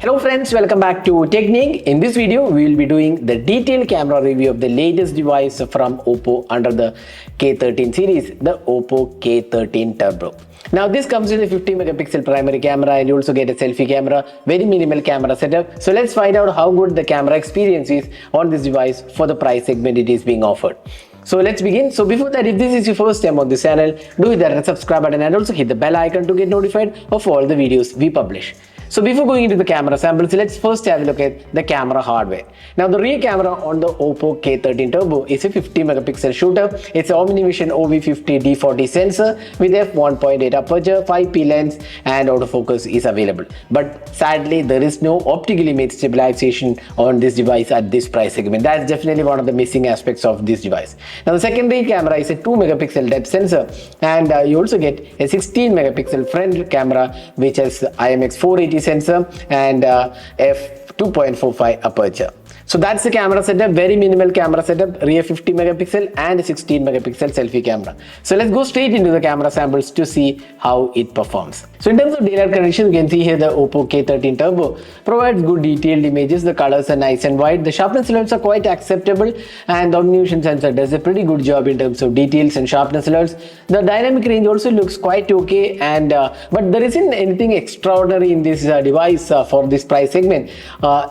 Hello friends, welcome back to Technique. In this video, we will be doing the detailed camera review of the latest device from Oppo under the K13 series, the Oppo K13 Turbo. Now this comes with a 50 megapixel primary camera and you also get a selfie camera, very minimal camera setup. So let's find out how good the camera experience is on this device for the price segment it is being offered. So let's begin. So before that, if this is your first time on this channel, do hit that subscribe button and also hit the bell icon to get notified of all the videos we publish. So before going into the camera samples, let's first have a look at the camera hardware. Now the rear camera on the Oppo K13 Turbo is a 50 megapixel shooter. It's an OmniVision OV50 D40 sensor with f1.8 aperture, 5p lens and autofocus is available. But sadly, there is no optical image stabilization on this device at this price segment. That's definitely one of the missing aspects of this device. Now the secondary camera is a 2 megapixel depth sensor and you also get a 16 megapixel front camera which has IMX480 sensor and f2.45 aperture. So that's the camera setup, very minimal camera setup, rear 50 megapixel and 16 megapixel selfie camera. So let's go straight into the camera samples to see how it performs. So in terms of daylight conditions, you can see here the Oppo K13 Turbo provides good detailed images. The colors are nice and wide. The sharpness levels are quite acceptable and the OmniVision sensor does a pretty good job in terms of details and sharpness levels. The dynamic range also looks quite okay and but there isn't anything extraordinary in this device for this price segment.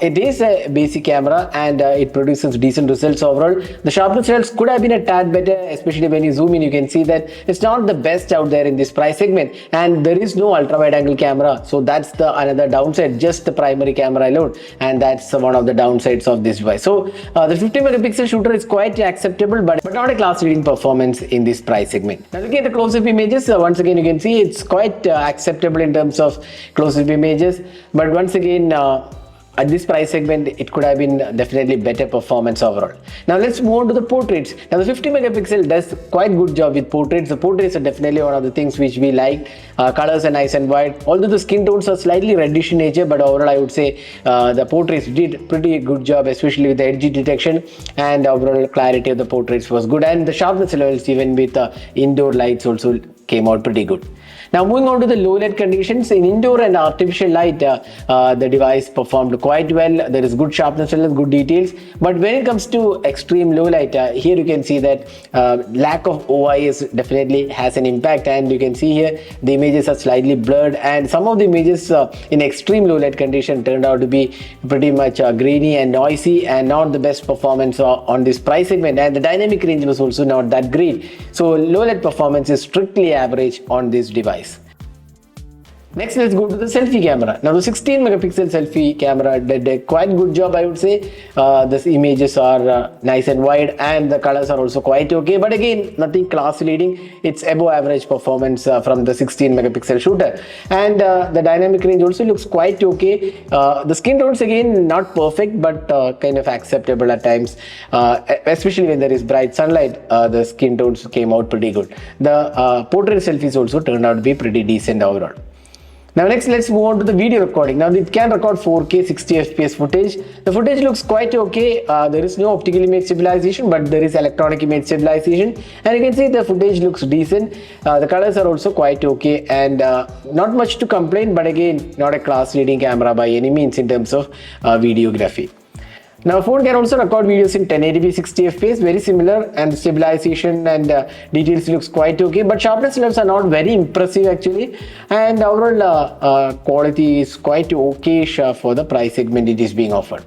It is a basic camera and it produces decent results overall. The sharpness levels could have been a tad better, especially when you zoom in. You can see that it's not the best out there in this price segment, and there is no ultra wide angle camera, so that's the another downside, just the primary camera alone, and that's one of the downsides of this device. So the 50 megapixel shooter is quite acceptable, but not a class leading performance in this price segment. Now looking at the close-up images, once again you can see it's quite acceptable in terms of close-up images, but once again at this price segment, it could have been definitely better performance overall. Now let's move on to the portraits. Now the 50 megapixel does quite good job with portraits. The portraits are definitely one of the things which we like. Colors are nice and wide. Although the skin tones are slightly reddish in nature, but overall I would say the portraits did pretty good job, especially with the edge detection, and overall clarity of the portraits was good. And the sharpness levels, even with indoor lights, also came out pretty good. Now moving on to the low light conditions, in indoor and artificial light, the device performed quite well. There is good sharpness levels, good details. But when it comes to extreme low light, here you can see that lack of OIS definitely has an impact, and you can see here the images are slightly blurred, and some of the images in extreme low light condition turned out to be pretty much grainy and noisy and not the best performance on this price segment, and the dynamic range was also not that great. So low light performance is strictly average on this device. Next, let's go to the selfie camera. Now the 16 megapixel selfie camera did a quite good job, I would say. The images are nice and wide and the colors are also quite okay, but again nothing class leading. It's above average performance from the 16 megapixel shooter, and the dynamic range also looks quite okay. The skin tones again not perfect, but kind of acceptable at times, especially when there is bright sunlight. The skin tones came out pretty good. The portrait selfies also turned out to be pretty decent overall. Now next, let's move on to the video recording. Now it can record 4K 60 FPS footage. The footage looks quite okay. There is no optical image stabilization, but there is electronic image stabilization, and you can see the footage looks decent. The colors are also quite okay, and not much to complain, but again not a class leading camera by any means in terms of videography. Now phone can also record videos in 1080p 60 fps, very similar, and stabilization and details looks quite okay, but sharpness levels are not very impressive actually, and overall quality is quite okay for the price segment it is being offered.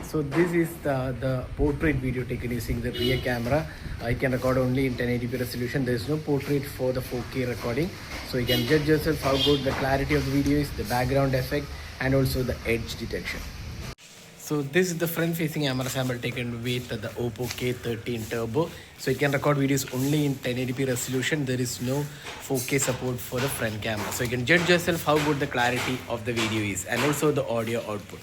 So this is the portrait video taken using the rear camera. I can record only in 1080p resolution. There is no portrait for the 4K recording, so you can judge yourself how good the clarity of the video is, the background effect, and also the edge detection. So this is the front facing camera sample taken with the Oppo K13 Turbo. So it can record videos only in 1080p resolution. There is no 4K support for the front camera. So you can judge yourself how good the clarity of the video is, and also the audio output.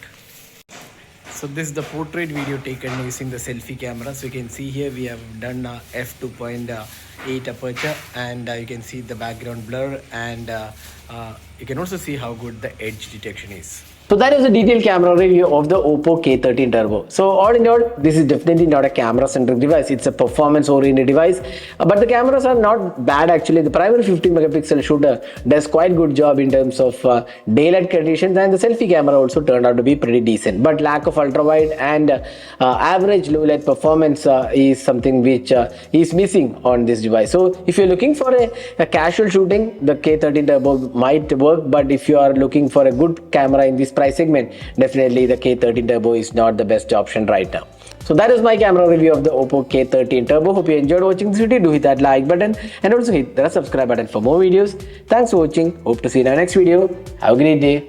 So this is the portrait video taken using the selfie camera. So you can see here we have done f2.8 aperture, and you can see the background blur, and you can also see how good the edge detection is. So that is a detailed camera review of the Oppo K13 Turbo. So all in all, this is definitely not a camera-centric device. It's a performance-oriented device. But the cameras are not bad actually. The primary 50 megapixel shooter does quite good job in terms of daylight conditions, and the selfie camera also turned out to be pretty decent. But lack of ultra-wide and average low-light performance is something which is missing on this device. So if you're looking for a casual shooting, the K13 Turbo might work. But if you are looking for a good camera in this price segment, definitely the K13 Turbo is not the best option right now. So that is my camera review of the Oppo K13 Turbo. Hope you enjoyed watching this video. Do hit that like button and also hit the subscribe button for more videos. Thanks for watching. Hope to see you in our next video. Have a great day.